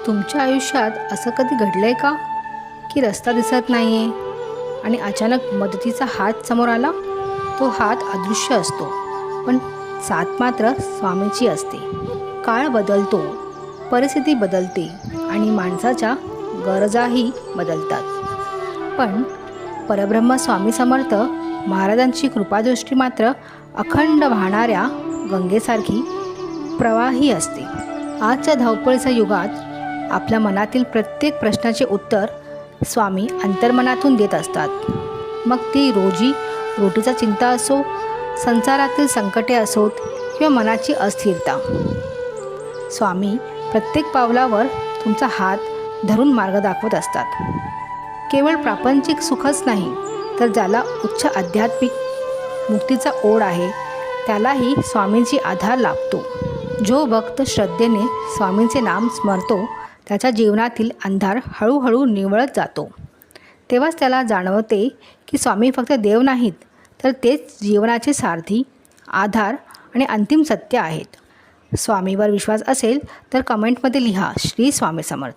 तुमच्या आयुष्यात असं कधी घडलंय का की रस्ता दिसत नाही आहे आणि अचानक मदतीचा हात समोर आला? तो हात अदृश्य असतो, पण साथ मात्र स्वामीची असते. काळ बदलतो, परिस्थिती बदलते आणि माणसाच्या गरजाही बदलतात, पण परब्रह्म स्वामी समर्थ महाराजांची कृपादृष्टी मात्र अखंड वाहणाऱ्या गंगेसारखी प्रवाही असते. आजच्या धावपळीच्या युगात आपल्या मनातील प्रत्येक प्रश्नाचे उत्तर स्वामी अंतर्मनातून देत असतात. मग ती रोजीचा चिंता असो, संसारातील संकटे असोत किंवा मनाची अस्थिरता, स्वामी प्रत्येक पावलावर तुमचा हात धरून मार्ग दाखवत असतात. केवळ प्रापंचिक सुखच नाही, तर ज्याला उच्च आध्यात्मिक मुक्तीचा ओढ आहे त्यालाही स्वामींची आधार लाभतो. जो भक्त श्रद्धेने स्वामींचे नाम स्मरतो त्याच्या जीवनातील अंधार हळूहळू निवळत जातो. तेव्हाच त्याला जाणवते की स्वामी फक्त देव नाहीत, तर तेच जीवनाचे सारथी, आधार आणि अंतिम सत्य आहेत. स्वामीवर विश्वास असेल तर कमेंटमध्ये लिहा, श्री स्वामी समर्थ.